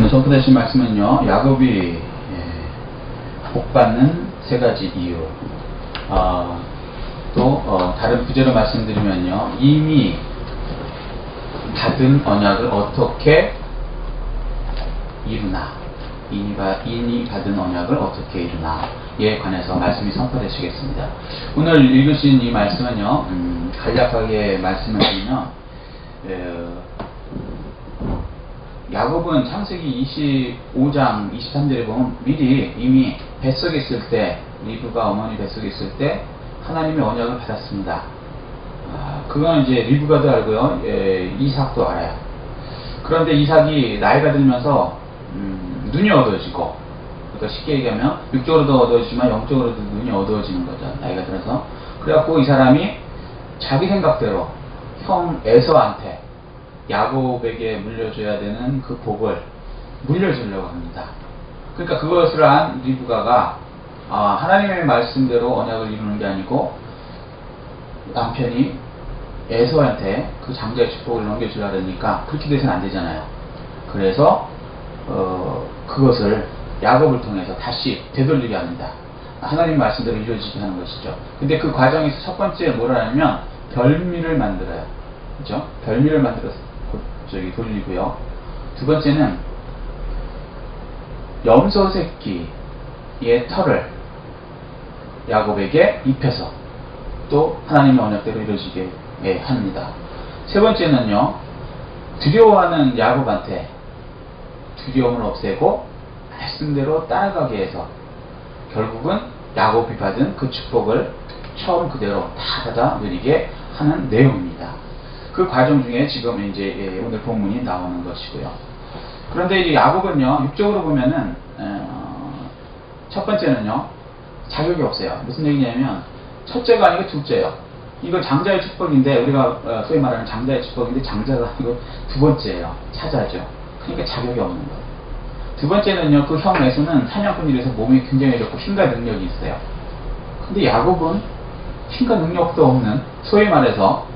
오늘 선포되신 말씀은요, 야곱이 복받는 세 가지 이유. 또 다른 부제로 말씀드리면요, 이미 받은 언약을 어떻게 이루나, 이미 받은 언약을 어떻게 이루나에 관해서 말씀이 선포되시겠습니다. 오늘 읽으신 이 말씀은요, 간략하게 말씀을 드리면, 야곱은 창세기 25장 23절에 보면 미리 이미 뱃속에 있을 때, 리브가 어머니 뱃속에 있을 때 하나님의 언약을 받았습니다. 그건 이제 리브가도 알고요, 이삭도 알아요. 그런데 이삭이 나이가 들면서 눈이 어두워지고, 그러니까 쉽게 얘기하면 육적으로도 어두워지지만 영적으로도 눈이 어두워지는 거죠, 나이가 들어서. 그래갖고 이 사람이 자기 생각대로 형 에서한테 야곱에게 물려줘야 되는 그 복을 물려주려고 합니다. 그러니까 그것을 한 리브가가 하나님의 말씀대로 언약을 이루는 게 아니고 남편이 에서한테 그 장자의 축복을 넘겨주려고 하니까 그렇게 돼서는 안 되잖아요. 그래서 그것을 야곱을 통해서 다시 되돌리게 합니다. 하나님 말씀대로 이루어지게 하는 것이죠. 근데 그 과정에서 첫 번째 뭐라냐면 별미를 만들어요. 그렇죠? 별미를 만들어서 돌리고요. 두 번째는 염소 새끼의 털을 야곱에게 입혀서 또 하나님의 언약대로 이루어지게 합니다. 세 번째는요, 두려워하는 야곱한테 두려움을 없애고 말씀대로 따라가게 해서 결국은 야곱이 받은 그 축복을 처음 그대로 다 받아 누리게 하는 내용입니다. 그 과정 중에 지금 이제 오늘 본문이 나오는 것이고요. 그런데 이 야곱은요, 육적으로 보면은 첫 번째는요, 자격이 없어요. 무슨 얘기냐면 첫째가 아니고 둘째예요. 이거 장자의 축복인데, 우리가 소위 말하는 장자의 축복인데 장자가 아니고 두 번째예요. 차자죠. 그러니까 자격이 없는 거예요. 두 번째는요, 그 형 에서는 사냥꾼이라서 몸이 굉장히 좋고 힘과 능력이 있어요. 근데 야곱은 힘과 능력도 없는, 소위 말해서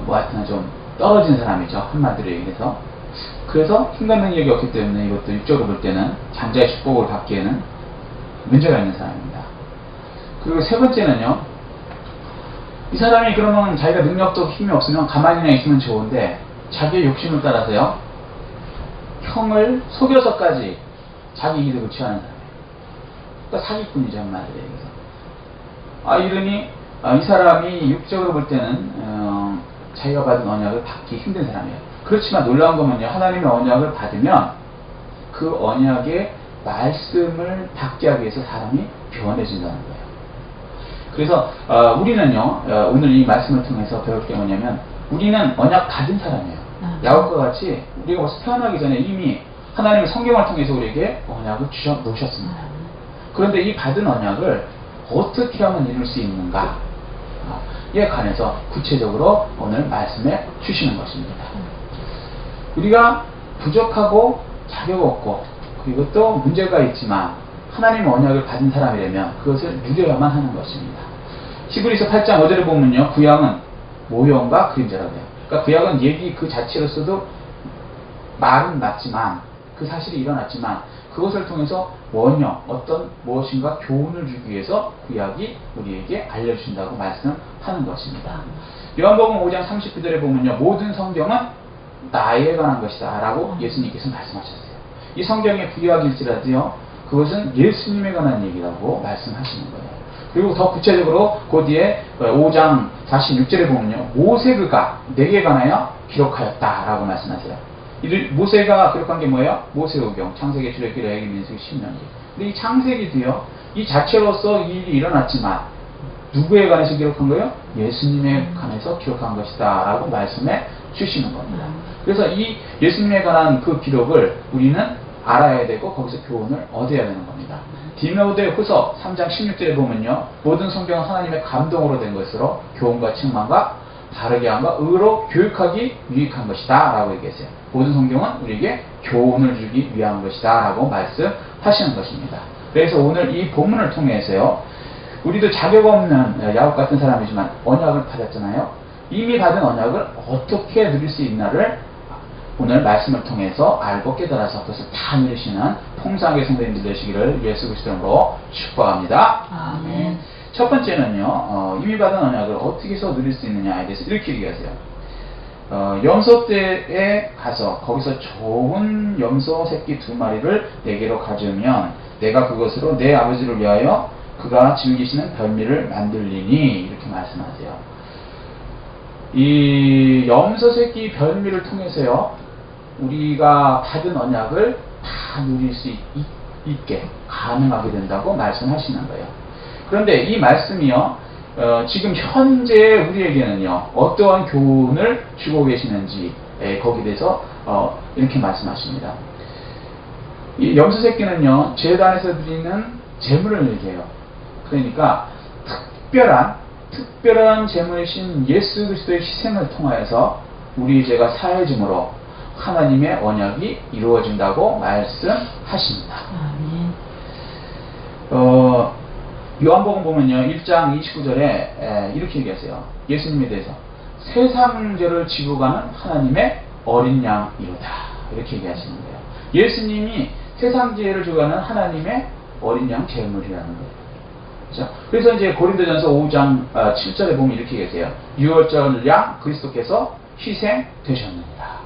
하여튼 좀 떨어진 사람이죠, 한마디로 얘기해서. 그래서 힘과 능력이 없기 때문에 이것도 육적으로 볼 때는 장자의 축복을 받기에는 문제가 있는 사람입니다. 그리고 세 번째는요, 이 사람이 그러면 자기가 능력도 힘이 없으면 가만히나 있으면 좋은데 자기의 욕심을 따라서요, 형을 속여서까지 자기 이득을 취하는 사람이에요. 그러니까 사기꾼이죠, 한마디로 얘기해서. 이러니 이 사람이 육적으로 볼 때는 자기가 받은 언약을 받기 힘든 사람이에요. 그렇지만 놀라운 거면요, 하나님의 언약을 받으면 그 언약의 말씀을 받게 하기 위해서 사람이 변해진다는 거예요. 그래서 우리는요, 오늘 이 말씀을 통해서 배울 게 뭐냐면, 우리는 언약 받은 사람이에요. 야곱과 같이 우리가 벌써 태어나기 전에 이미 하나님의 성경을 통해서 우리에게 언약을 주셔 놓으셨습니다. 그런데 이 받은 언약을 어떻게 하면 이룰 수 있는가, 이에 관해서 구체적으로 오늘 말씀해 주시는 것입니다. 우리가 부족하고 자격 없고, 그리고 또 문제가 있지만 하나님의 언약을 받은 사람이라면 그것을 누려야만 하는 것입니다. 히브리서 8장 5절에 보면요, 구약은 모형과 그림자라고 해요. 그러니까 구약은 얘기 그 자체로서도 말은 맞지만, 그 사실이 일어났지만 그것을 통해서 어떤 무엇인가 교훈을 주기 위해서 구약이 우리에게 알려주신다고 말씀하는 것입니다. 요한복음 5장 39절에 보면요, 모든 성경은 나에 관한 것이다 라고 예수님께서 말씀하셨어요. 이 성경의 구약일지라도요, 그것은 예수님에 관한 얘기라고 말씀하시는 거예요. 그리고 더 구체적으로 그 뒤에 5장 46절에 보면요, 모세가 내게 관하여 기록하였다 라고 말씀하세요. 모세가 기록한 게 뭐예요? 모세오경, 창세기, 출애굽기, 레위기, 민수기, 신명기. 근데 이 창세기도요, 이 자체로서 이 일이 일어났지만 누구에 관해서 기록한 거예요? 예수님에 관해서 기록한 것이다 라고 말씀해 주시는 겁니다. 그래서 이 예수님에 관한 그 기록을 우리는 알아야 되고 거기서 교훈을 얻어야 되는 겁니다. 디모데후서 3장 16절에 보면요, 모든 성경은 하나님의 감동으로 된 것으로 교훈과 책망과 바르게 함과 의로 교육하기 유익한 것이다 라고 얘기했어요. 모든 성경은 우리에게 교훈을 주기 위한 것이다 라고 말씀하시는 것입니다. 그래서 오늘 이 본문을 통해서요, 우리도 자격 없는 야곱 같은 사람이지만 언약을 받았잖아요. 이미 받은 언약을 어떻게 누릴 수 있나를 오늘 말씀을 통해서 알고 깨달아서 그것을 다 누리시는 풍성하게 성도님들 되시기를 예수 그리스도로 축복합니다. 아멘. 첫 번째는요, 이미 받은 언약을 어떻게 해서 누릴 수 있느냐에 대해서 이렇게 얘기하세요. 염소 떼에 가서 거기서 좋은 염소 새끼 2마리를 내게로 가져오면 내가 그것으로 내 아버지를 위하여 그가 즐기시는 별미를 만들리니, 이렇게 말씀하세요. 이 염소 새끼 별미를 통해서요, 우리가 받은 언약을 다 누릴 수 있게 가능하게 된다고 말씀하시는 거예요. 그런데 이 말씀이요, 지금 현재 우리에게는요, 어떠한 교훈을 주고 계시는지, 거기에 대해서 이렇게 말씀하십니다. 이 염소 새끼는요, 제단에서 드리는 제물을 얘기해요. 그러니까 특별한 제물이신 예수 그리스도의 희생을 통하여서 우리 죄가 사해짐으로 하나님의 언약이 이루어진다고 말씀하십니다. 요한복음 보면요, 1장 29절에 이렇게 얘기하세요. 예수님에 대해서 세상 죄를 지고 가는 하나님의 어린 양이로다, 이렇게 얘기하시는 거예요. 예수님이 세상 죄를 지고 가는 하나님의 어린 양 제물이라는 거예요. 그렇죠? 그래서 이제 고린도전서 5장 7절에 보면 이렇게 얘기해요. 유월절 양 그리스도께서 희생되셨느니라.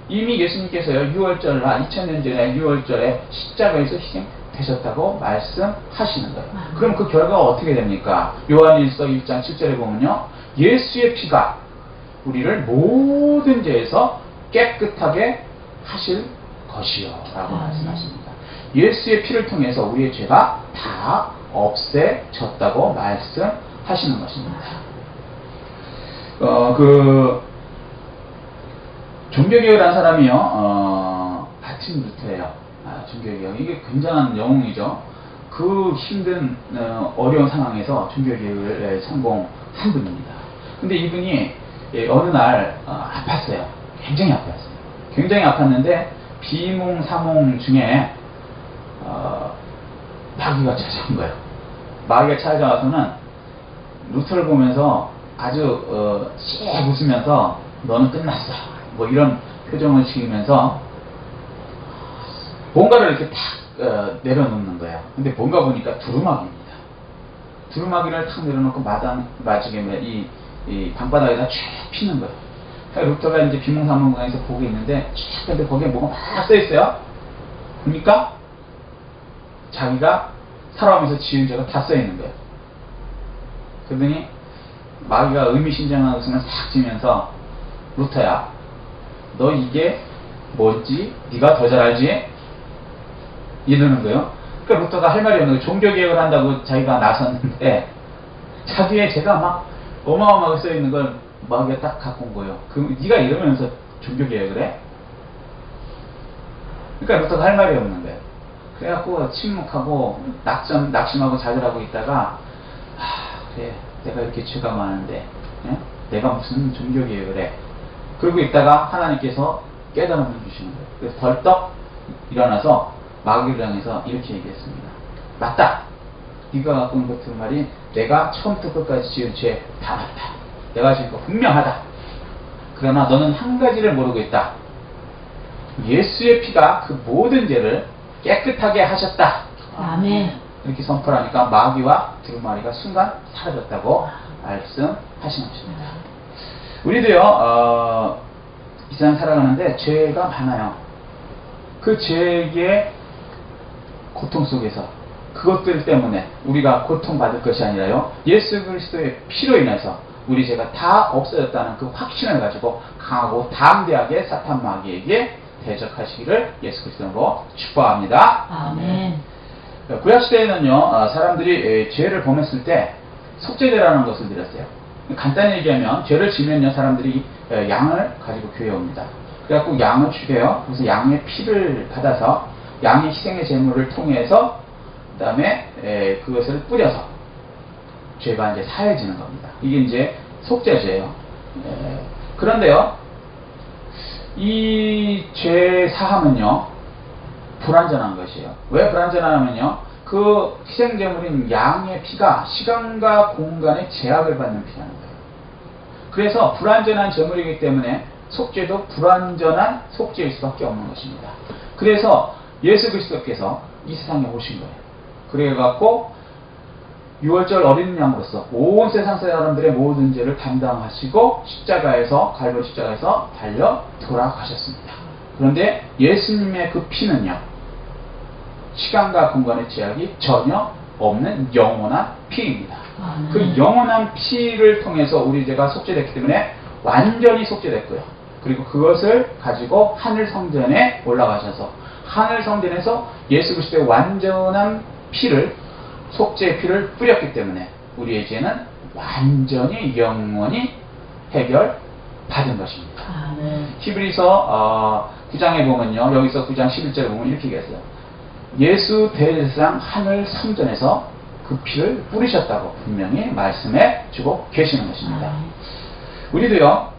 이미 예수님께서요, 6월절 2000년 전에 6월절에 십자가에서 희생되셨다고 말씀하시는 거예요. 그럼 그 결과가 어떻게 됩니까? 요한일서 1장 7절에 보면요, 예수의 피가 우리를 모든 죄에서 깨끗하게 하실 것이요 라고 말씀하십니다. 예수의 피를 통해서 우리의 죄가 다 없애졌다고 말씀하시는 것입니다. 종교개혁을 한 사람이요, 마틴 루터예요. 종교개혁. 이게 굉장한 영웅이죠. 그 힘든, 어려운 상황에서 종교개혁을 성공한 분입니다. 근데 이분이 어느 날 아팠어요. 굉장히 아팠어요. 굉장히 아팠는데 비몽사몽 중에 마귀가 찾아온 거예요. 마귀가 찾아와서는 루터를 보면서 아주 씩 웃으면서 너는 끝났어, 뭐 이런 표정을 지으면서 뭔가를 이렇게 탁 내려놓는 거예요. 근데 뭔가 보니까 두루마기입니다. 두루마기를 탁 내려놓고 마지막에 이 방바닥에다 쭉 피는 거예요. 루터가 이제 비몽사몽강에서 보고 있는데 쭉, 근데 거기에 뭐가 막 써있어요. 그러니까 자기가 살아오면서 지은 죄가 다 써있는 거예요. 그러더니 마귀가 의미심장한 웃음을 싹 지면서 루터야, 너 이게 뭔지 네가 더 잘 알지? 이러는 거예요. 그러니까 루터가 할 말이 없는 거예요. 종교개혁을 한다고 자기가 나섰는데 자기의 죄가 막 어마어마하게 써있는 걸 마귀가 딱 갖고 온 거예요. 네가 이러면서 종교개혁을 해? 그러니까 루터가 할 말이 없는 거예요. 그래갖고 침묵하고 낙심하고 좌절하고 있다가 그래, 내가 이렇게 죄가 많은데 내가 무슨 종교개혁을 해? 그러고 있다가 하나님께서 깨달음을 주시는 거예요. 그래서 벌떡 일어나서 마귀를 향해서 이렇게 얘기했습니다. 맞다! 네가 갖고 온 그 말이 내가 처음부터 끝까지 지은 죄 다 맞다. 내가 지은 거 분명하다. 그러나 너는 한 가지를 모르고 있다. 예수의 피가 그 모든 죄를 깨끗하게 하셨다. 아멘. 이렇게 선포를 하니까 마귀와 두루마리가 순간 사라졌다고 말씀하시는 것입니다. 우리도요, 이 세상 살아가는데 죄가 많아요. 그 죄의 고통 속에서 그것들 때문에 우리가 고통받을 것이 아니라요, 예수 그리스도의 피로 인해서 우리 죄가 다 없어졌다는 그 확신을 가지고 강하고 담대하게 사탄 마귀에게 대적하시기를 예수 그리스도로 축복합니다. 아멘. 구약시대에는요, 사람들이 죄를 범했을 때 속죄제라는 것을 드렸어요. 간단히 얘기하면 죄를 지면요, 사람들이 양을 가지고 교회에 옵니다. 그래갖고 양을 죽여요. 그래서 양의 피를 받아서 양의 희생의 제물을 통해서 그 다음에 그것을 뿌려서 죄가 이제 사해지는 겁니다. 이게 이제 속죄죄예요. 그런데요, 이 죄 사함은요, 불완전한 것이에요. 왜 불완전하냐면요, 그 희생제물인 양의 피가 시간과 공간의 제약을 받는 피라는 거예요. 그래서 불완전한 제물이기 때문에 속죄도 불완전한 속죄일 수밖에 없는 것입니다. 그래서 예수 그리스도께서 이 세상에 오신 거예요. 그래갖고 6월절 어린 양으로서 온 세상 사람들의 모든 죄를 담당하시고 십자가에서 갈보리 십자가에서 달려 돌아가셨습니다. 그런데 예수님의 그 피는요, 시간과 공간의 제약이 전혀 없는 영원한 피입니다. 그 영원한 피를 통해서 우리 죄가 속죄됐기 때문에 완전히 속죄됐고요. 그리고 그것을 가지고 하늘 성전에 올라가셔서 하늘 성전에서 예수 그리스도의 완전한 피를, 속죄의 피를 뿌렸기 때문에 우리의 죄는 완전히 영원히 해결받은 것입니다. 히브리서 9장에 보면요, 여기서 9장 11절에 보면 이렇게 얘기했어요. 예수 대제사장 하늘 성전에서 그 피를 뿌리셨다고 분명히 말씀해 주고 계시는 것입니다. 우리도요,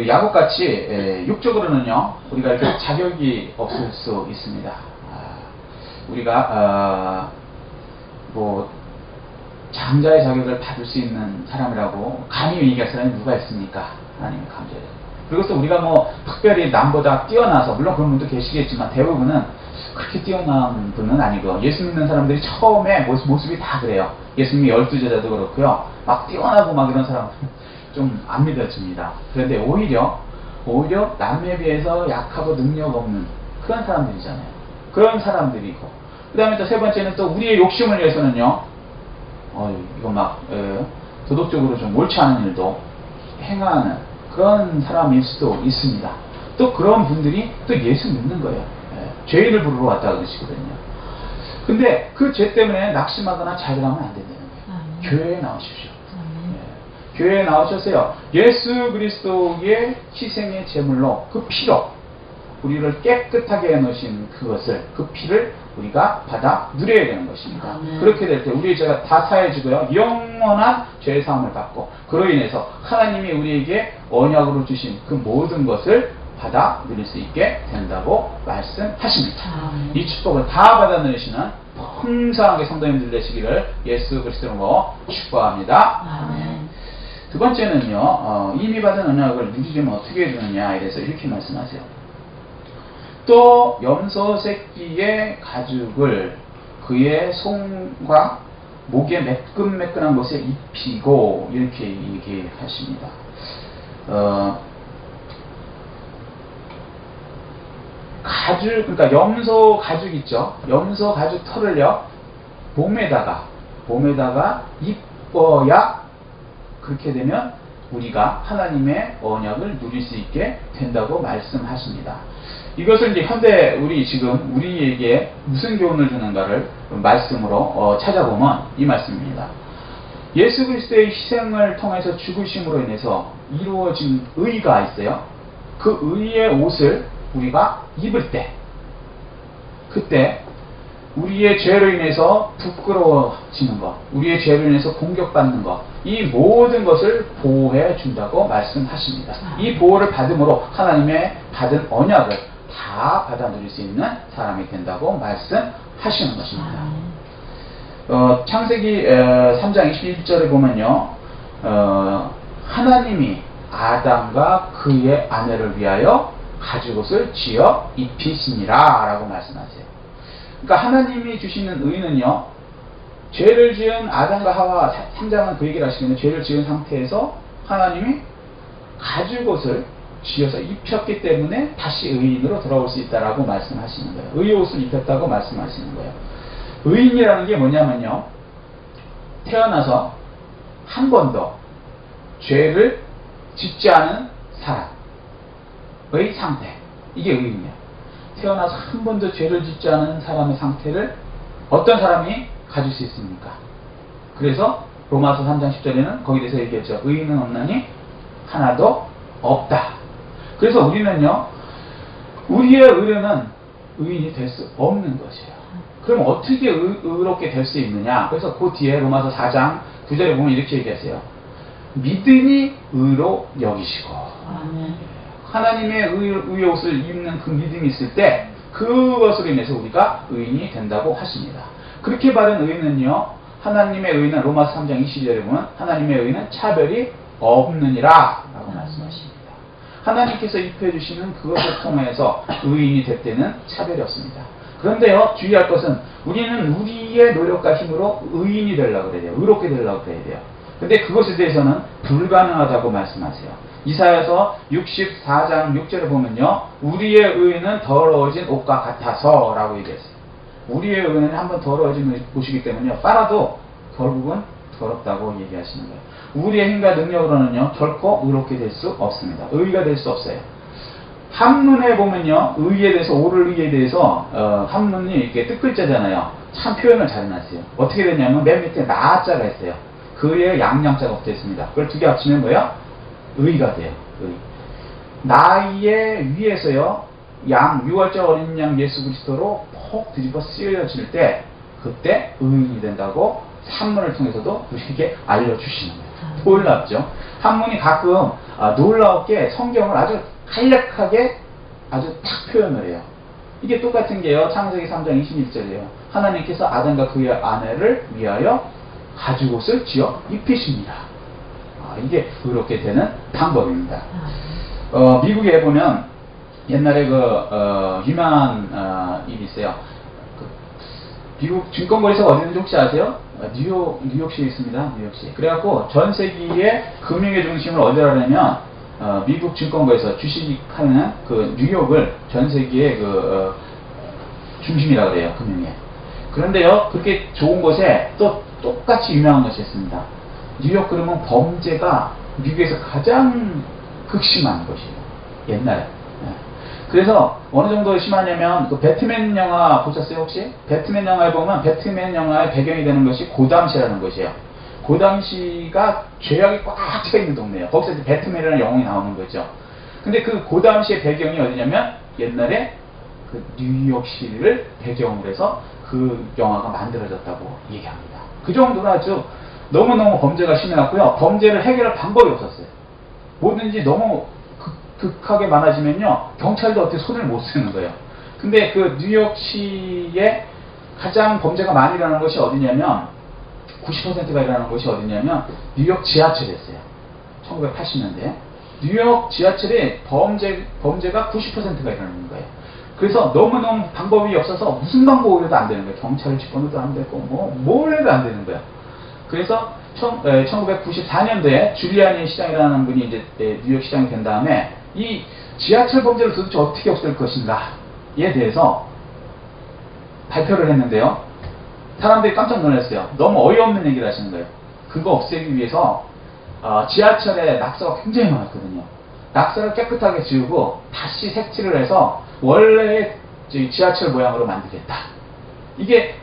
야곱같이 육적으로는요, 우리가 이렇게 자격이 없을 수 있습니다. 우리가 뭐 장자의 자격을 받을 수 있는 사람이라고 감히 얘기할 사람이 누가 있습니까? 하나님의 감자예요. 그리고 또 우리가 뭐 특별히 남보다 뛰어나서, 물론 그런 분도 계시겠지만 대부분은 그렇게 뛰어난 분은 아니고, 예수 믿는 사람들이 처음에 모습이 다 그래요. 예수님의 12제자도 그렇고요, 막 뛰어나고 막 이런 사람 좀 안 믿어집니다. 그런데 오히려 남에 비해서 약하고 능력 없는 그런 사람들이잖아요. 그런 사람들이고, 그 다음에 또 세 번째는 또 우리의 욕심을 위해서는요, 이거 막 도덕적으로 좀 옳지 않은 일도 행하는 그런 사람일 수도 있습니다. 또 그런 분들이 또 예수 믿는 거예요. 죄인을 부르러 왔다 그러시거든요. 근데 그 죄 때문에 낙심하거나 자결하면 안 된다는 거예요. 교회에 나오십시오. 교회에 나오셔서요, 예수 그리스도의 희생의 제물로 그 피로 우리를 깨끗하게 해놓으신 그것을, 그 피를 우리가 받아 누려야 되는 것입니다. 그렇게 될 때 우리의 죄가 다 사해지고요, 영원한 죄의 사함을 받고, 그로 인해서 하나님이 우리에게 언약으로 주신 그 모든 것을 받아 누릴 수 있게 된다고 말씀하십니다. 이 축복을 다 받아 누리시는 풍성하게 성도님들 되시기를 예수 그리스도로 축복합니다. 아멘. 두 번째는요, 이미 받은 언약을 누리려면 어떻게 해야 되느냐에 대해서 이렇게 말씀하세요. 또 염소 새끼의 가죽을 그의 손과 목에 매끈매끈한 것에 입히고, 이렇게 얘기하십니다. 가죽, 그러니까 염소 가죽 있죠. 염소 가죽 털을요, 몸에다가 입어야, 그렇게 되면 우리가 하나님의 언약을 누릴 수 있게 된다고 말씀하십니다. 이것을 이제 현대 지금 우리에게 무슨 교훈을 주는가를 말씀으로 찾아보면 이 말씀입니다. 예수 그리스도의 희생을 통해서 죽으심으로 인해서 이루어진 의가 있어요. 그 의의 옷을 우리가 입을 때, 그때 우리의 죄로 인해서 부끄러워지는 것, 우리의 죄로 인해서 공격받는 것, 이 모든 것을 보호해 준다고 말씀하십니다. 이 보호를 받음으로 하나님의 받은 언약을 다 받아 누릴 수 있는 사람이 된다고 말씀하시는 것입니다. 창세기 3장 21절에 보면요, 하나님이 아담과 그의 아내를 위하여 가죽옷을 지어 입히시니라 라고 말씀하세요. 그러니까 하나님이 주시는 의는요, 죄를 지은 아담과 하와, 3장은 그 얘기를 하시는데, 죄를 지은 상태에서 하나님이 가죽옷을 지어서 입혔기 때문에 다시 의인으로 돌아올 수 있다라고 말씀하시는 거예요. 의의 옷을 입혔다고 말씀하시는 거예요. 의인이라는 게 뭐냐면요, 태어나서 한 번도 죄를 짓지 않은 사람의 상태, 이게 의인이에요. 태어나서 한 번도 죄를 짓지 않은 사람의 상태를 어떤 사람이 가질 수 있습니까? 그래서 로마서 3장 10절에는 거기에 대해서 얘기했죠. 의인은 없나니 하나도 없다. 그래서 우리는요, 우리의 의뢰는 의인이 될 수 없는 것이에요. 그럼 어떻게 의롭게 될 수 있느냐? 그래서 그 뒤에 로마서 4장 9절에 보면 이렇게 얘기하세요. 믿음이 의로 여기시고. 하나님의 의의 옷을 입는 그 믿음이 있을 때 그것으로 인해서 우리가 의인이 된다고 하십니다. 그렇게 받은 의는요, 하나님의 의는 로마서 3장 20절에 보면 하나님의 의는 차별이 없느니라 라고 말씀하십니다. 하나님께서 입혀해 주시는 그것을 통해서 의인이 될 때는 차별이 없습니다. 그런데요, 주의할 것은 우리는 우리의 노력과 힘으로 의인이 되려고 그래야 돼요. 의롭게 되려고 그래야 돼요. 근데 그것에 대해서는 불가능하다고 말씀하세요. 이사야서 64장 6절에 보면요, 우리의 의는 더러워진 옷과 같아서 라고 얘기했어요. 우리의 의는 한번 더러워진 옷이기 때문에 빨아도 결국은 더럽다고 얘기하시는 거예요. 우리의 힘과 능력으로는요 결코 의롭게 될 수 없습니다. 의가 될 수 없어요. 한문에 보면요, 의에 대해서, 옳을 의에 대해서 한문이 이렇게 뜻글자잖아요. 참 표현을 잘 해놨어요. 어떻게 되냐면 맨 밑에 나자가 있어요. 그에 양양자가 붙어 있습니다. 그걸 두 개 합치면 뭐야? 의가 돼요. 의. 나의 위에서요, 양, 유월절 어린 양 예수 그리스도로 폭 뒤집어 쓰여질 때 그때 의인이 된다고 한문을 통해서도 우리에게 알려주시는 거예요. 놀랍죠? 한문이 가끔 놀라웠게 성경을 아주 간략하게 아주 탁 표현을 해요. 이게 똑같은 게요, 창세기 3장 21절이에요. 하나님께서 아담과 그의 아내를 위하여 가죽옷을 지어 입히십니다. 이게 의롭게 되는 방법입니다. 미국에 보면 옛날에 유명한 일이 있어요. 미국 증권거래소가 어디 있는지 혹시 아세요? 뉴욕시에 있습니다. 뉴욕시. 그래갖고 전 세계의 금융의 중심을 어디로 하려면 미국 증권거래소 주식하는 그 뉴욕을 전 세계의 중심이라고 그래요. 금융에. 그런데요, 그렇게 좋은 곳에 또 똑같이 유명한 것이 있습니다. 뉴욕 그러면 범죄가 미국에서 가장 극심한 곳이에요. 옛날에. 그래서 어느 정도 심하냐면 그 배트맨 영화 보셨어요 혹시? 배트맨 영화에 보면 배트맨 영화의 배경이 되는 것이 고담시라는 것이에요. 고담시가 죄악이 꽉 차있는 동네예요. 거기서 이제 배트맨이라는 영웅이 나오는 거죠. 근데 그 고담시의 배경이 어디냐면 옛날에 그 뉴욕시를 배경으로 해서 그 영화가 만들어졌다고 얘기합니다. 그 정도로 아주 너무너무 범죄가 심해갖고요, 범죄를 해결할 방법이 없었어요. 뭐든지 너무 극하게 많아지면요, 경찰도 어떻게 손을 못 쓰는 거예요. 근데 그 뉴욕시에 가장 범죄가 많이 일어나는 것이 어디냐면 90%가 일어나는 것이 어디냐면 뉴욕 지하철이었어요. 1980년대 뉴욕 지하철에 범죄가 90%가 일어나는 거예요. 그래서 너무너무 방법이 없어서 무슨 방법으로 해도 안 되는 거예요. 경찰을 집어넣어도 안 되고 뭘 해도 안 되는 거예요. 그래서 1994년도에 줄리아니 시장이라는 분이 이제 뉴욕 시장이 된 다음에 이 지하철 범죄를 도대체 어떻게 없앨 것인가에 대해서 발표를 했는데요. 사람들이 깜짝 놀랐어요. 너무 어이없는 얘기를 하시는 거예요. 그거 없애기 위해서 지하철에 낙서가 굉장히 많았거든요. 낙서를 깨끗하게 지우고 다시 색칠을 해서 원래의 지하철 모양으로 만들겠다. 이게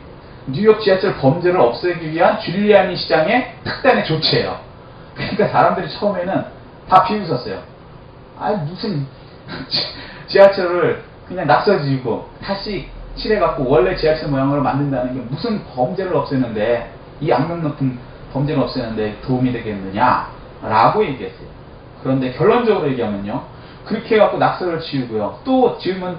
뉴욕 지하철 범죄를 없애기 위한 줄리아니 시장의 특단의 조치예요. 그러니까 사람들이 처음에는 다 비웃었어요. 무슨 지하철을 그냥 낙서 지우고 다시 칠해갖고 원래 지하철 모양으로 만든다는 게 무슨 범죄를 없애는데, 이 악명 높은 범죄를 없애는데 도움이 되겠느냐 라고 얘기했어요. 그런데 결론적으로 얘기하면요, 그렇게 해갖고 낙서를 지우고요, 또 지우면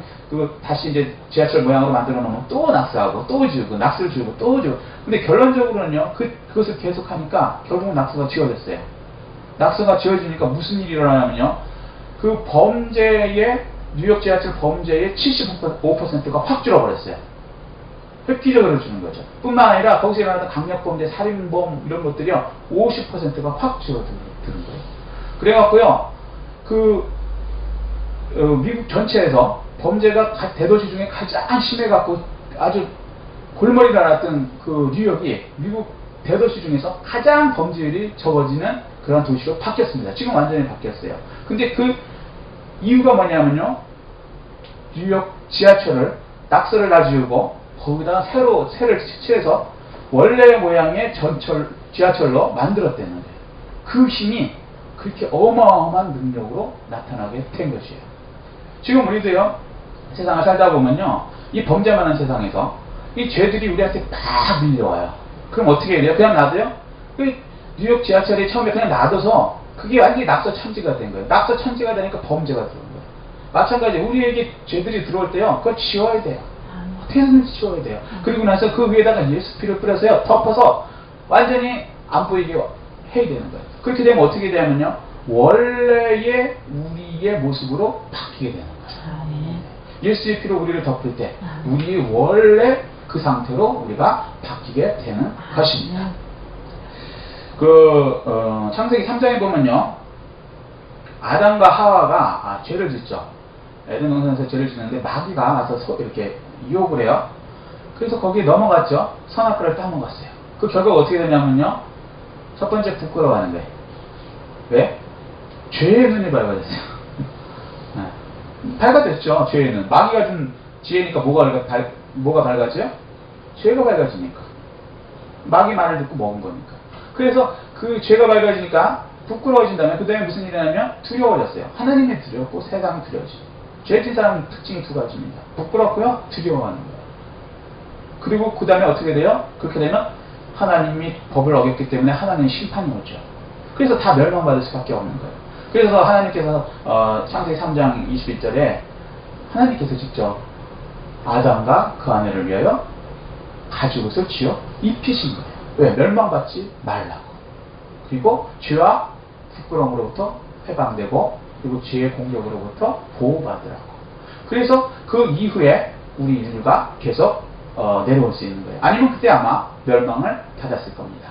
다시 이제 지하철 모양으로 만들어 놓으면 또 낙서하고 또 지우고 낙서를 지우고 또 지우고, 근데 결론적으로는요 그것을 계속하니까 결국은 낙서가 지워졌어요. 낙서가 지워지니까 무슨 일이 일어나냐면요, 그 뉴욕 지하철 범죄의 75%가 확 줄어버렸어요. 획기적으로 주는 거죠. 뿐만 아니라 거기서 일어나는 강력범죄, 살인범 이런 것들이요 50%가 확 줄어드는 거예요. 그래갖고요, 미국 전체에서 범죄가 대도시 중에 가장 심해갖고 아주 골머리가 났던 그 뉴욕이 미국 대도시 중에서 가장 범죄율이 적어지는 그런 도시로 바뀌었습니다. 지금 완전히 바뀌었어요. 근데 그 이유가 뭐냐면요, 뉴욕 지하철을 낙서를 다 지우고 거기다가 새를 칠해서 원래 모양의 지하철로 만들었다는 거예요. 그 힘이 그렇게 어마어마한 능력으로 나타나게 된 것이에요. 지금 우리도요, 세상을 살다 보면요, 이 범죄 많은 세상에서 이 죄들이 우리한테 막 밀려와요. 그럼 어떻게 해야 돼요? 그냥 놔둬요? 뉴욕 지하철이 처음에 그냥 놔둬서 그게 완전히 낙서 천지가 된 거예요. 낙서 천지가 되니까 범죄가 들어온 거예요. 마찬가지 우리에게 죄들이 들어올 때요, 그걸 지워야 돼요. 어떻게든지 지워야 돼요. 그리고 나서 그 위에다가 예수 피를 뿌려서요, 덮어서 완전히 안 보이게 해야 되는 거예요. 그렇게 되면 어떻게 되냐면요, 원래의 우리의 모습으로 바뀌게 되는 거예요. 아멘. 예수의 피로 우리를 덮을 때 우리 원래 그 상태로 우리가 바뀌게 되는 것입니다. 창세기 3장에 보면요, 아담과 하와가 죄를 짓죠. 에덴 동산에서 죄를 짓는데 마귀가 와서 이렇게 유혹을 해요. 그래서 거기에 넘어갔죠. 선악과를 따먹었어요. 그 결과가 어떻게 되냐면요, 첫 번째 부끄러워하는 거예요. 왜? 죄의 눈이 밝아졌어요. 밝아졌죠. 죄는 마귀가 준 지혜니까 뭐가 밝아져요? 죄가 밝아지니까. 마귀 말을 듣고 먹은 거니까. 그래서 그 죄가 밝아지니까 부끄러워진다면 그 다음에 무슨 일이 나냐면 두려워졌어요. 하나님이 두렵고 세상이 두려워져요. 죄진 사람은 특징이 두 가지입니다. 부끄럽고요, 두려워하는 거예요. 그리고 그 다음에 어떻게 돼요? 그렇게 되면 하나님이 법을 어겼기 때문에 하나님의 심판이 오죠. 그래서 다 멸망받을 수밖에 없는 거예요. 그래서 하나님께서 창세기 3장 21절에 하나님께서 직접 아담과 그 아내를 위하여 가죽옷을 지어 입히신 거예요. 왜? 멸망받지 말라고. 그리고 죄와 부끄러움으로부터 해방되고, 그리고 죄의 공격으로부터 보호받으라고. 그래서 그 이후에 우리 인류가 계속 내려올 수 있는 거예요. 아니면 그때 아마 멸망을 받았을 겁니다.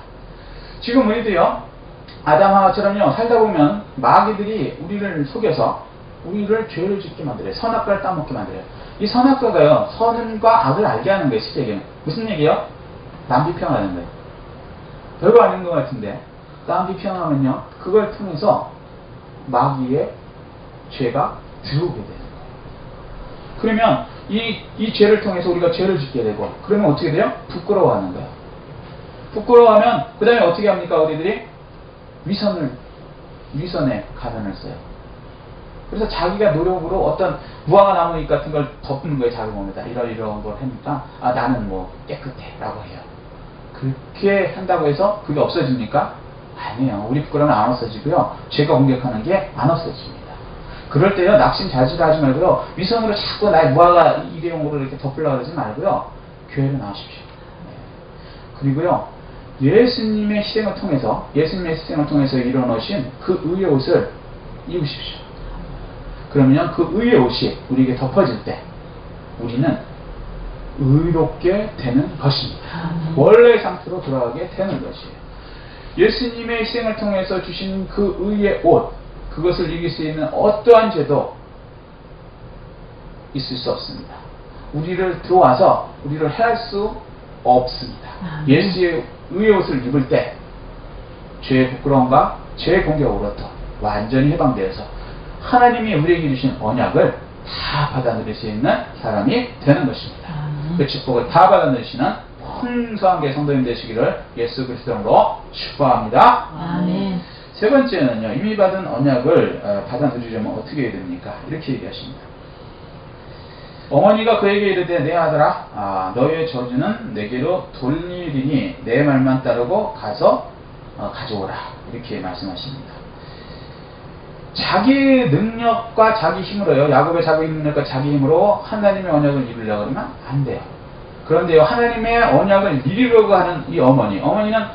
지금 우리도요, 아담 하와처럼요, 살다 보면 마귀들이 우리를 속여서 우리를 죄를 짓게 만들어요. 선악과를 따먹게 만들어요. 이 선악과가요, 선과 악을 알게 하는 거예요. 실제로는 무슨 얘기예요? 남 비평하는 거예요. 별거 아닌 것 같은데 남 비평하면요, 그걸 통해서 마귀의 죄가 들어오게 되는 거예요. 그러면 이 죄를 통해서 우리가 죄를 짓게 되고, 그러면 어떻게 돼요? 부끄러워하는 거예요. 부끄러워하면 그 다음에 어떻게 합니까? 우리들이 위선에 가면을 써요. 그래서 자기가 노력으로 어떤 무화과 나무 같은 걸 덮는 거예요. 자기 몸에다 이런 걸 하니까 나는 뭐 깨끗해 라고 해요. 그렇게 한다고 해서 그게 없어집니까? 아니에요. 우리 부끄러움은 안 없어지고요, 죄가 공격하는 게 안 없어집니다. 그럴 때요, 낙심자지도 하지 말고요, 위선으로 자꾸 나의 무화과 일회용으로 이렇게 덮으려고 하지 말고요, 교회로 나오십시오. 그리고요, 예수님의 희생을 통해서 이뤄놓으신 그 의의 옷을 입으십시오. 그러면 그 의의 옷이 우리에게 덮어질 때 우리는 의롭게 되는 것입니다. 원래의 상태로 돌아가게 되는 것이에요. 예수님의 희생을 통해서 주신 그 의의 옷, 그것을 이길 수 있는 어떠한 죄도 있을 수 없습니다. 우리를 들어와서 우리를 해할 수 없습니다. 예수의 의의 옷을 입을 때 죄의 부끄러움과 죄의 공격으로부터 완전히 해방되어서 하나님이 우리에게 주신 언약을 다 받아들일 수 있는 사람이 되는 것입니다. 그 축복을 다 받아들이시는 풍성한 게 성도님 되시기를 예수 그리스도로 축복합니다. 아멘. 세 번째는요, 이미 받은 언약을 받아들이려면 어떻게 해야 됩니까? 이렇게 얘기하십니다. 어머니가 그에게 이르되, 내 아들아, 너의 저주는 내게로 돌리리니 내 말만 따르고 가서 가져오라. 이렇게 말씀하십니다. 자기 능력과 자기 힘으로요, 야곱의 자기 능력과 자기 힘으로 하나님의 언약을 이루려고 하면 안 돼요. 그런데요, 하나님의 언약을 이루려고 하는 이 어머니는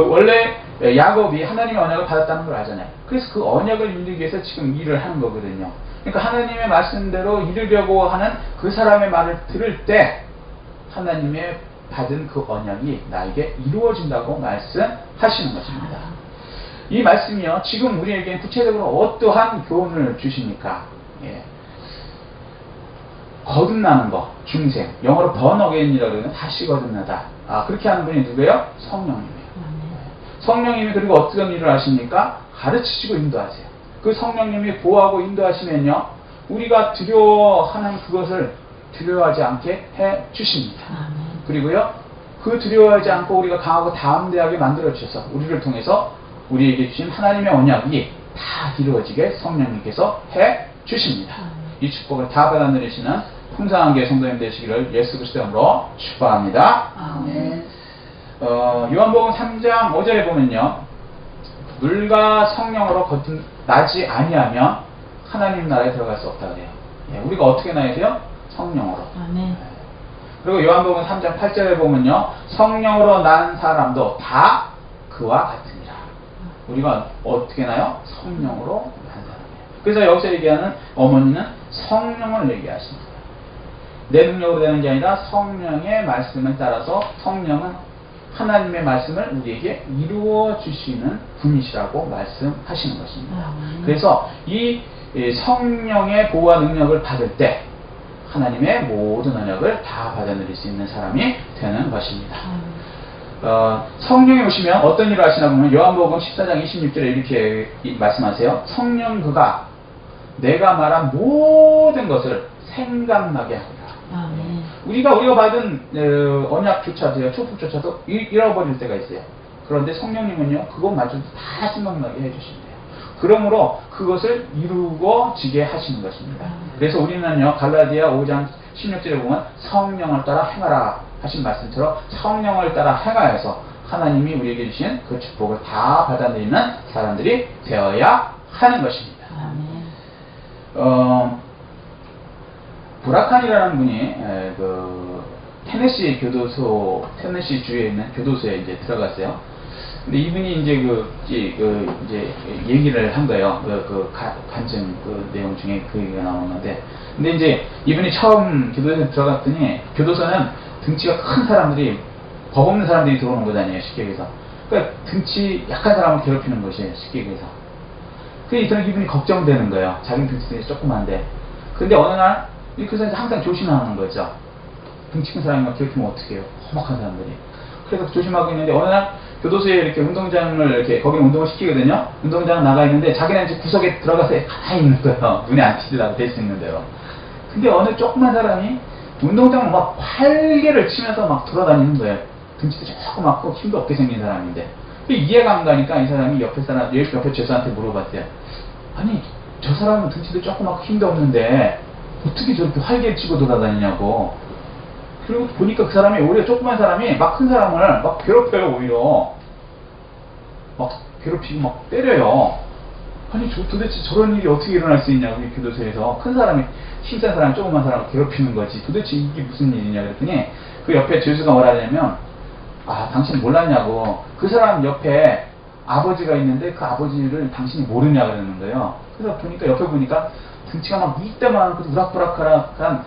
원래 야곱이 하나님의 언약을 받았다는 걸 알잖아요. 그래서 그 언약을 이루기 위해서 지금 일을 하는 거거든요. 그러니까 하나님의 말씀대로 이루려고 하는 그 사람의 말을 들을 때 하나님의 받은 그 언약이 나에게 이루어진다고 말씀하시는 것입니다. 이 말씀이요, 지금 우리에게 구체적으로 어떠한 교훈을 주십니까? 거듭나는 거, 중생, 영어로 born again이라고 하면 다시 거듭나다. 그렇게 하는 분이 누구예요? 성령님이에요. 성령님이 그리고 어떤 일을 하십니까? 가르치시고 인도하세요. 그 성령님이 보호하고 인도하시면요, 우리가 두려워하는 그것을 두려워하지 않게 해 주십니다. 그리고요, 그 두려워하지 않고 우리가 강하고 담대하게 만들어 주셔서 우리를 통해서 우리에게 주신 하나님의 언약이 다 이루어지게 성령님께서 해 주십니다. 이 축복을 다 받아들이시는 풍성한 게 성도님 되시기를 예수 그리스도의 이름으로 축복합니다. 아멘. 요한복음 3장 5절에 보면요, 물과 성령으로 거듭나지 아니하면 하나님 나라에 들어갈 수 없다 그래요. 우리가 어떻게 나야 돼요? 성령으로. 아멘. 그리고 요한복음 3장 8절에 보면요, 성령으로 난 사람도 다 그와 같으니라. 우리가 어떻게 나요? 성령으로 난 사람이에요. 그래서 여기서 얘기하는 어머니는 성령을 얘기하십니다. 내 능력으로 되는 게 아니라 성령의 말씀에 따라서 성령은 하나님의 말씀을 우리에게 이루어 주시는 분이시라고 말씀하시는 것입니다. 그래서 이 성령의 보호와 능력을 받을 때 하나님의 모든 언약을 다 받아들일 수 있는 사람이 되는 것입니다. 성령이 오시면 어떤 일을 하시나 보면 요한복음 14장 26절에 이렇게 말씀하세요. 성령 그가 내가 말한 모든 것을 생각나게 하리라. 우리가 받은 언약조차도요, 축복조차도 잃어버릴 때가 있어요. 그런데 성령님은요, 그것마저도 다 생각나게 해주신대요. 그러므로 그것을 이루어지게 하시는 것입니다. 그래서 우리는요, 갈라디아 5장 16절에 보면 성령을 따라 행하라 하신 말씀처럼 성령을 따라 행하여서 하나님이 우리에게 주신 그 축복을 다 받아들이는 사람들이 되어야 하는 것입니다. 브라칸이라는 분이 테네시 테네시 주에 있는 교도소에 이제 들어갔어요. 근데 이분이 이제 얘기를 한 거예요. 간증 내용 중에 그 얘기가 나오는데, 근데 이제 이분이 처음 교도소에 들어갔더니 교도소는 등치가 큰 사람들이, 법 없는 사람들이 들어오는 거잖아요, 쉽게 얘기해서. 그러니까 등치 약한 사람을 괴롭히는 것이에요, 쉽게 얘기해서. 그래서 이분이 걱정되는 거예요. 자기 등치 조그만데. 근데 어느 날 이 교도소에서 항상 조심하는 거죠. 등치 큰 사람이 괴롭히면 어떡해요, 험악한 사람들이. 그래서 조심하고 있는데 어느 날 교도소에 이렇게 운동장을 거기는 운동을 시키거든요. 운동장 나가 있는데 자기는 이제 구석에 들어가서 가만히 있는 거예요. 눈에 안 띄더라도 될 수 있는 대로. 근데 어느 조그만 사람이 운동장을 막 활개를 치면서 막 돌아다니는 거예요. 등치도 조그맣고 힘도 없게 생긴 사람인데. 이해가 안 가니까 이 사람이 옆에 죄수한테 물어봤대요. 아니, 저 사람은 등치도 조그맣고 힘도 없는데 어떻게 저렇게 활개를 치고 돌아다니냐고. 그리고 보니까 그 사람이, 오히려 조그만 사람이 막 큰 사람을 막 괴롭혀요, 오히려. 막 괴롭히고 막 때려요. 아니, 도대체 저런 일이 어떻게 일어날 수 있냐고, 이 교도소에서. 큰 사람이, 힘센 사람, 조그만 사람을 괴롭히는 거지. 도대체 이게 무슨 일이냐 그랬더니, 그 옆에 죄수가 뭐라 하냐면, 당신 몰랐냐고. 그 사람 옆에 아버지가 있는데 그 아버지를 당신이 모르냐 그러는 거예요. 그래서 옆에 보니까 등치가 막 이때만 우락부락한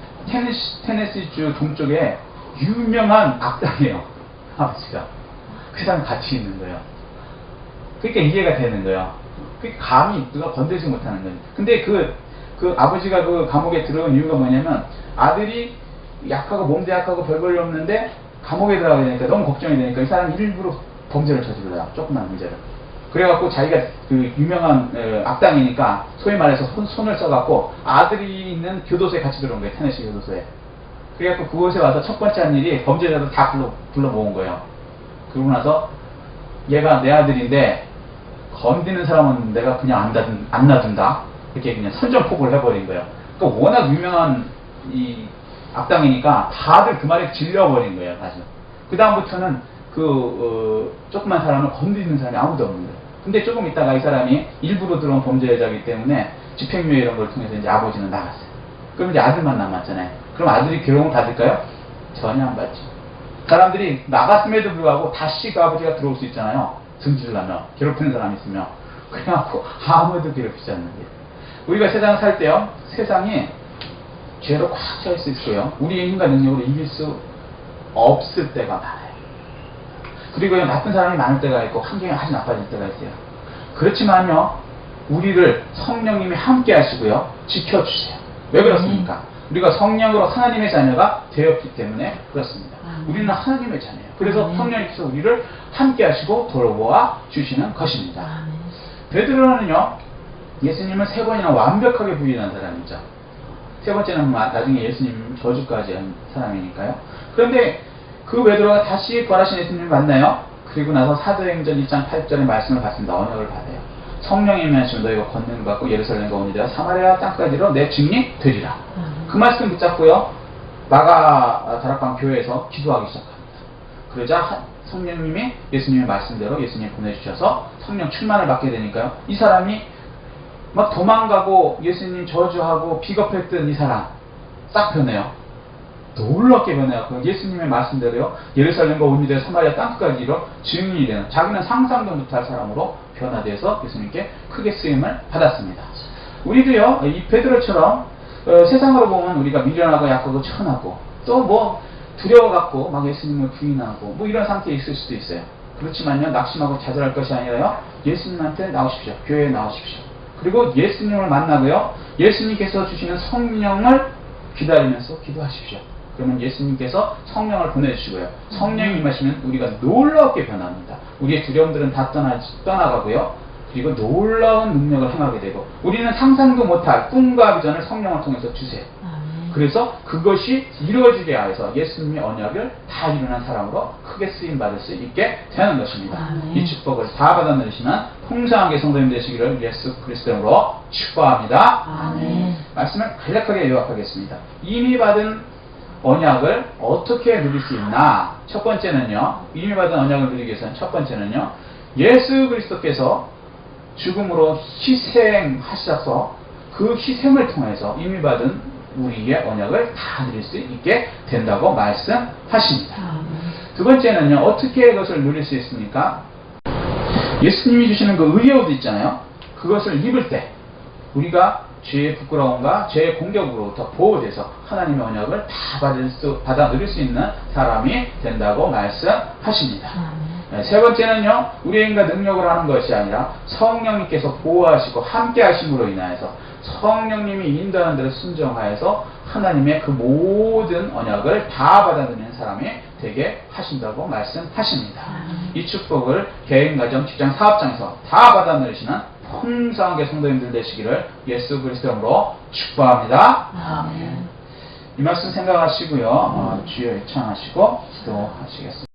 테네시주 동쪽에 유명한 악당이에요, 아버지가. 그 사람 같이 있는 거예요. 그러니까 이해가 되는 거예요. 그러니까 감히 누가 건들지 못하는 거예요. 근데 그 아버지가 그 감옥에 들어온 이유가 뭐냐면, 아들이 약하고 몸도 약하고 별볼일 없는데 감옥에 들어가게 되니까 너무 걱정이 되니까 이 사람이 일부러 범죄를 저질러요, 조그만 문제를. 그래갖고 자기가 그 유명한 악당이니까 소위 말해서 손을 써갖고 아들이 있는 교도소에 같이 들어온 거예요, 테네시 교도소에. 그래갖고 그곳에 와서 첫 번째 한 일이 범죄자들 다 불러 모은 거예요. 그러고 나서 얘가 내 아들인데 건드는 사람은 내가 그냥 안 놔둔다, 이렇게 그냥 선전포고를 해버린 거예요. 그러니까 워낙 유명한 이 악당이니까 다들 그 말에 질려버린 거예요, 사실. 그 다음부터는 조그만 사람을 건드리는 사람이 아무도 없는 거예요. 근데 조금 있다가 이 사람이 일부러 들어온 범죄자이기 때문에 집행유예 이런 걸 통해서 이제 아버지는 나갔어요. 그럼 이제 아들만 남았잖아요. 그럼 아들이 괴로움을 받을까요? 전혀 안 받죠. 사람들이 나갔음에도 불구하고 다시 그 아버지가 들어올 수 있잖아요, 등지려면, 괴롭히는 사람이 있으면. 그래갖고 아무도 괴롭히지 않는 거예요. 우리가 세상 살 때요, 세상이 죄로 꽉 차 있을 거예요. 우리의 힘과 능력으로 이길 수 없을 때가 많아요. 그리고 나쁜 사람이 많을 때가 있고 환경이 아주 나빠질 때가 있어요. 그렇지만요, 우리를 성령님이 함께 하시고요, 지켜주세요. 왜 그렇습니까? 우리가 성령으로 하나님의 자녀가 되었기 때문에 그렇습니다. 우리는 하나님의 자녀예요. 그래서 성령님께서 우리를 함께 하시고 돌보아 주시는 것입니다. 베드로는요, 예수님을 3번이나 완벽하게 부인한 사람이죠. 3번째는 나중에 예수님 저주까지 한 사람이니까요. 그런데 그 베드로가 다시 부활하신 예수님을 만나요. 그리고 나서 사도행전 2장 8절의 말씀을 받습니다. 언약을 받아요. 성령이 임하시면 너희가 권능을 받고 예루살렘과 온 유대와 사마리아 땅까지로 내 증인이 되리라. 그 말씀 붙잡고요, 마가 다락방 교회에서 기도하기 시작합니다. 그러자 성령님이 예수님의 말씀대로 예수님이 보내주셔서 성령 충만을 받게 되니까요, 이 사람이 막 도망가고 예수님 저주하고 비겁했던 이 사람 싹 변해요. 놀랍게 변해요. 예수님의 말씀대로요, 예루살렘과 온 유대 사마리아 땅까지로 증인이 되는, 자기는 상상도 못할 사람으로 변화돼서 예수님께 크게 쓰임을 받았습니다. 우리도요, 이 베드로처럼 세상으로 보면 우리가 미련하고 약하고 천하고 또 뭐 두려워갖고 막 예수님을 부인하고 뭐 이런 상태에 있을 수도 있어요. 그렇지만요, 낙심하고 좌절할 것이 아니라요, 예수님한테 나오십시오. 교회에 나오십시오. 그리고 예수님을 만나고요, 예수님께서 주시는 성령을 기다리면서 기도하십시오. 그러면 예수님께서 성령을 보내주시고요, 성령이 임하시면 우리가 놀랍게 변합니다. 우리의 두려움들은 다 떠나가고요, 그리고 놀라운 능력을 행하게 되고, 우리는 상상도 못할 꿈과 비전을 성령을 통해서 주세요. 그래서 그것이 이루어지게 하여서 예수님의 언약을 다 이루는 사람으로 크게 쓰임받을 수 있게 되는 것입니다. 이 축복을 다 받아 누리시는 풍성하게 성도님 되시기를 예수 그리스도로 축복합니다. 아멘. 말씀을 간략하게 요약하겠습니다. 이미 받은 언약을 어떻게 누릴 수 있나? 첫 번째는요, 이미 받은 언약을 누리기 위해서는 첫 번째는요, 예수 그리스도께서 죽음으로 희생하셔서 그 희생을 통해서 이미 받은 우리의 언약을 다 누릴 수 있게 된다고 말씀하십니다. 두 번째는요, 어떻게 그것을 누릴 수 있습니까? 예수님이 주시는 그 의의 옷 있잖아요. 그것을 입을 때 우리가 죄의 부끄러움과 죄의 공격으로부터 보호돼서 하나님의 언약을 다 받아 누릴 수 있는 사람이 된다고 말씀하십니다. 세 번째는요, 우리의 힘과 능력을 하는 것이 아니라 성령님께서 보호하시고 함께 하심으로 인하여서 성령님이 인도하는 대로 순종하여서 하나님의 그 모든 언약을 다 받아들이는 사람이 되게 하신다고 말씀하십니다. 이 축복을 개인, 가정, 직장, 사업장에서 다 받아 누리시는 풍성하게 성도님들 되시기를 예수 그리스도로 축복합니다. 아멘. 이 말씀 생각하시고요, 주여 애청하시고 기도하시겠습니다.